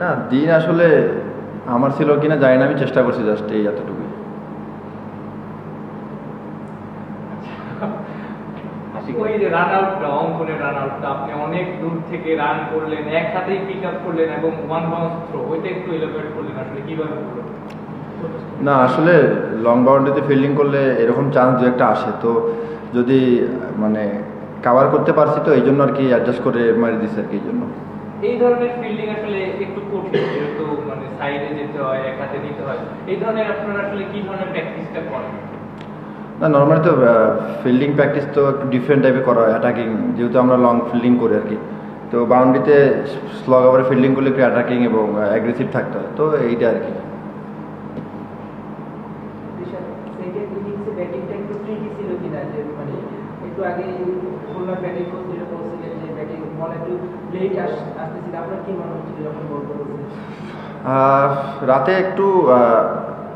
না দিন আসলে আমার ছিল কিনা জানি না, আমি চেষ্টা করছি জাস্ট এই এতটুকু। ওই যে রান আউটটা, অঙ্কনের রান আউটটা আপনি অনেক দূর থেকে রান করলেন, একসাথেই পিক আপ করলেন এবং ওয়ান বাউন্স থ্রো, ওইটা একটু এলাবোরেট করলেন আসলে কিভাবে হলো? না আসলে লং বাউন্ডারিতে ফিল্ডিং করলে এরকম চান্স দু একটা আসে, তো যদি মানে কাভার করতে পারছি তো এই জন্য আর কি অ্যাডজাস্ট করে মারি দিচ্ছে আর কি। এই জন্য এই ধরনের ফিল্ডিং আসলে একটু কঠিন, যেহেতু মানে সাইডে যেতে হয়, এক হাতে নিতে হয়। এই ধরনের আপনারা আসলে কি ধরনের প্র্যাকটিসটা করেন? না নর্মালি তো ফিল্ডিং প্র্যাকটিস তো একটু ডিফারেন্ট টাইপে করা হয়, অ্যাটাকিং যেহেতু আমরা লং ফিল্ডিং করি আর কি। তো বাউন্ডারিতে স্লগ ওভারে ফিল্ডিং করলে একটু অ্যাটাকিং এবং অ্যাগ্রেসিভ থাকতে হয়, তো এইটা আর কি। রাতে একটু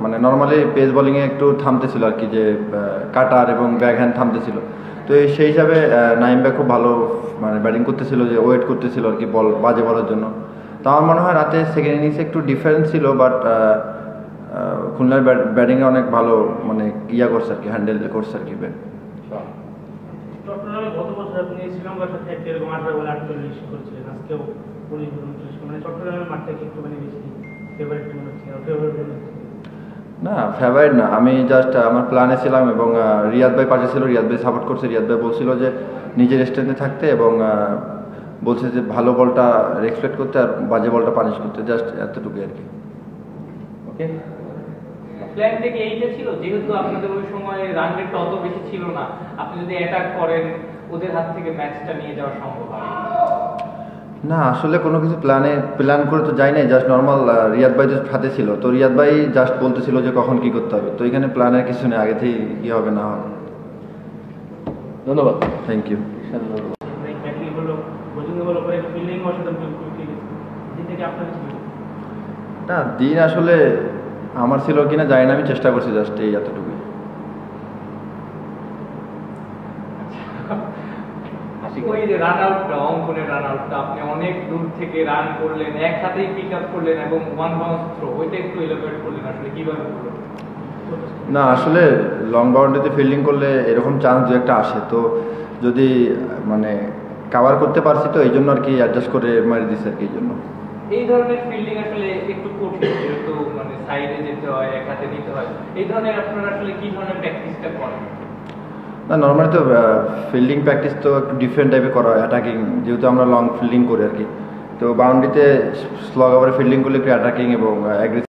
মানে নর্মালি পেস বোলিংয়ে একটু থামতেছিল আর কি, যে কাটার এবং ব্যাক হ্যান্ড থামতেছিল। তো সেই হিসাবে নাইম ভাই খুব ভালো মানে ব্যাটিং করতেছিল, যে ওয়েট করতেছিল আর কি বল বাজে বলার জন্য। তো আমার মনে হয় রাতে সেকেন্ড ইনিংসে একটু ডিফারেন্স ছিল, বাট খুলনার ব্যাটিংয়ে অনেক ভালো মানে ইয়া করছে আর কি, হ্যান্ডেল করছে আর কি। চট্টগ্রামে গত বছর আপনি শ্রীলঙ্কার সাথে একটা এরকম 18 বলে 48 করেছিলেন, আজকেও 19-29, মানে চট্টগ্রামের মাঠটাকে একটু মানে বেশি ফেভারিট মনে হচ্ছে, ফেভারিট মনে হচ্ছে? না ফেভারিট না, আমি জাস্ট আমার প্ল্যানে ছিলাম এবং রিয়াদ ভাই পাশে ছিল, রিয়াদ ভাই সাপোর্ট করছে। রিয়াদ ভাই বলছিল যে নিজের স্ট্রেন্থে থাকতে এবং বলছে যে ভালো বলটা রেসপেক্ট করতে আর বাজে বলটা পানিশ করতে, জাস্ট এতটুকু আর কি। ওকে, প্ল্যান থেকে এইটা ছিল, যেহেতু আপনাদের ওই সময় রান রেটটা অত বেশি ছিল না, আপনি যদি অ্যাটাক করেন ওদের হাত থেকে ম্যাচটা নিয়ে যাওয়া সম্ভব হয় না। আসলে কোনো কিছু প্ল্যান করে তো যাই নাই, জাস্ট নর্মাল রিয়াদ ভাই জাস্ট হাতে ছিল, তো রিয়াদ ভাই জাস্ট বলতেছিল যে কখন কি করতে হবে, তো এখানে প্ল্যানের কিছু নেই, আগে থেকেই কি হবে না হবে। ধন্যবাদ, থ্যাংক ইউ। না দিন আসলে আমার ছিল কিনা জানি না, আমি চেষ্টা করছি জাস্ট এই এতটুকু। ওই যে রান আউটটা, অঙ্কনের রান আউটটা আপনি অনেক দূর থেকে রান করলেন, একসাথেই পিক আপ করলেন এবং ওয়ান বাউন্স থ্রো, ওইটা একটু এলাবোরেট করলেন আসলে কিভাবে হলো? না আসলে লং বাউন্ডারিতে ফিল্ডিং করলে এরকম চান্স দু একটা আসে, তো যদি মানে কাভার করতে পারছি তো এই জন্য আর কি অ্যাডজাস্ট করে মারি দিচ্ছে আর কি। এই জন্য এই ধরনের ফিল্ডিং আসলে একটু কঠিন, যেহেতু মানে সাইডে যেতে হয়, এক হাতে নিতে হয়। এই ধরনের আপনারা আসলে কি ধরনের প্র্যাকটিসটা করেন? না নর্মালি তো ফিল্ডিং প্র্যাকটিস তো একটু ডিফারেন্ট টাইপে করা হয়, অ্যাটাকিং যেহেতু আমরা লং ফিল্ডিং করি আর কি। তো বাউন্ডারিতে স্লগ ওভারে ফিল্ডিং করলে একটু অ্যাটাকিং এবং অ্যাগ্রেসিভ